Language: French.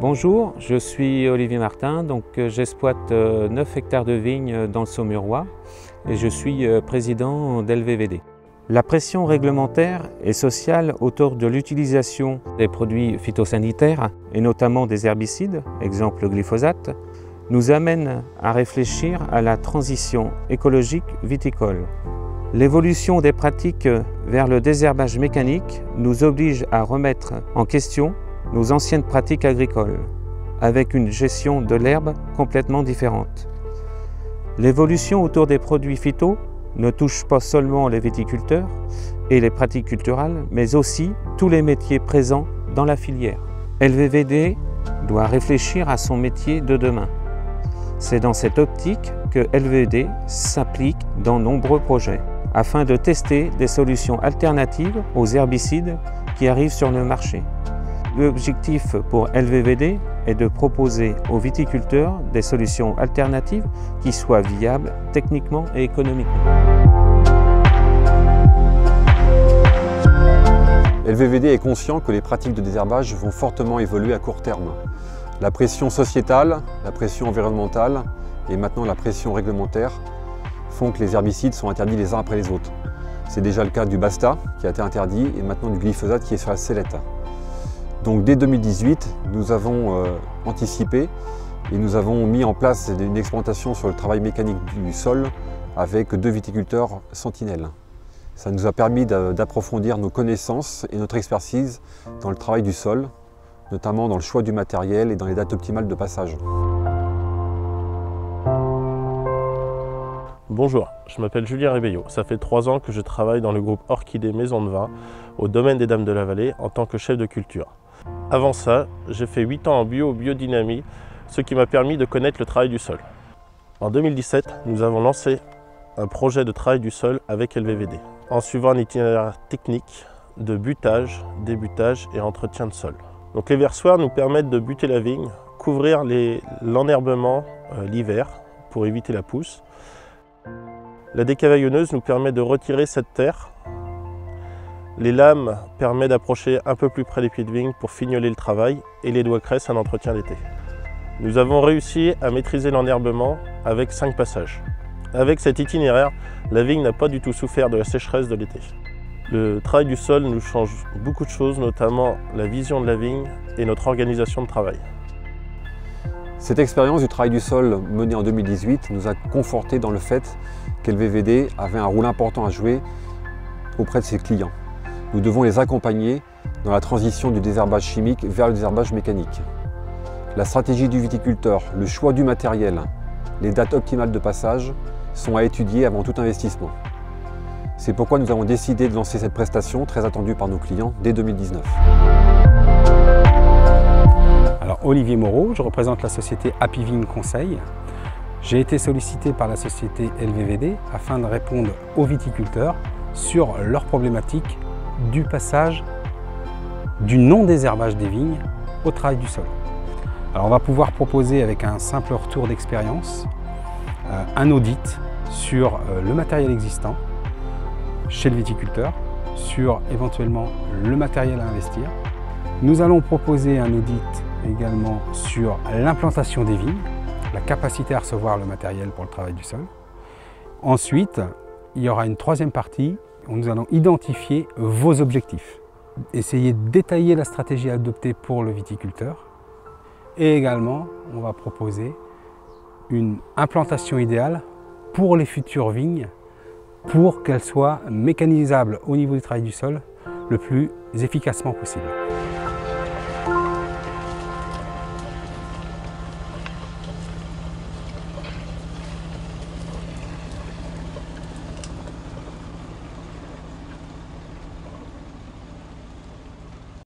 Bonjour, je suis Olivier Martin, j'exploite 9 hectares de vignes dans le Saumurois et je suis président d'LVVD. La pression réglementaire et sociale autour de l'utilisation des produits phytosanitaires et notamment des herbicides, exemple le glyphosate, nous amène à réfléchir à la transition écologique viticole. L'évolution des pratiques vers le désherbage mécanique nous oblige à remettre en question nos anciennes pratiques agricoles, avec une gestion de l'herbe complètement différente. L'évolution autour des produits phyto ne touche pas seulement les viticulteurs et les pratiques culturales, mais aussi tous les métiers présents dans la filière. LVVD doit réfléchir à son métier de demain. C'est dans cette optique que LVVD s'applique dans nombreux projets, afin de tester des solutions alternatives aux herbicides qui arrivent sur le marché. L'objectif pour LVVD est de proposer aux viticulteurs des solutions alternatives qui soient viables techniquement et économiquement. LVVD est conscient que les pratiques de désherbage vont fortement évoluer à court terme. La pression sociétale, la pression environnementale et maintenant la pression réglementaire font que les herbicides sont interdits les uns après les autres. C'est déjà le cas du Basta qui a été interdit et maintenant du glyphosate qui est sur la sellette. Donc dès 2018, nous avons anticipé et nous avons mis en place une expérimentation sur le travail mécanique du sol avec 2 viticulteurs sentinelles. Ça nous a permis d'approfondir nos connaissances et notre expertise dans le travail du sol, notamment dans le choix du matériel et dans les dates optimales de passage. Bonjour, je m'appelle Julien Rébello. Ça fait 3 ans que je travaille dans le groupe Orchidée Maison de Vin au domaine des Dames de la Vallée en tant que chef de culture. Avant ça, j'ai fait 8 ans en biodynamie, ce qui m'a permis de connaître le travail du sol. En 2017, nous avons lancé un projet de travail du sol avec LVVD, en suivant un itinéraire technique de butage, débutage et entretien de sol. Donc les versoirs nous permettent de buter la vigne, couvrir l'enherbement l'hiver pour éviter la pousse. La décavaillonneuse nous permet de retirer cette terre. Les lames permettent d'approcher un peu plus près des pieds de vigne pour fignoler le travail et les doigts cresse un entretien d'été. Nous avons réussi à maîtriser l'enherbement avec 5 passages. Avec cet itinéraire, la vigne n'a pas du tout souffert de la sécheresse de l'été. Le travail du sol nous change beaucoup de choses, notamment la vision de la vigne et notre organisation de travail. Cette expérience du travail du sol menée en 2018 nous a conforté dans le fait qu'LVVD avait un rôle important à jouer auprès de ses clients. Nous devons les accompagner dans la transition du désherbage chimique vers le désherbage mécanique. La stratégie du viticulteur, le choix du matériel, les dates optimales de passage sont à étudier avant tout investissement. C'est pourquoi nous avons décidé de lancer cette prestation très attendue par nos clients dès 2019. Alors Olivier Moreau, je représente la société Happy Vigne Conseil. J'ai été sollicité par la société LVVD afin de répondre aux viticulteurs sur leurs problématiques du passage du non-désherbage des vignes au travail du sol. Alors on va pouvoir proposer avec un simple retour d'expérience un audit sur le matériel existant chez le viticulteur, sur éventuellement le matériel à investir. Nous allons proposer un audit également sur l'implantation des vignes, la capacité à recevoir le matériel pour le travail du sol. Ensuite, il y aura une 3e partie où nous allons identifier vos objectifs, essayer de détailler la stratégie à adopter pour le viticulteur et également on va proposer une implantation idéale pour les futures vignes pour qu'elles soient mécanisables au niveau du travail du sol le plus efficacement possible.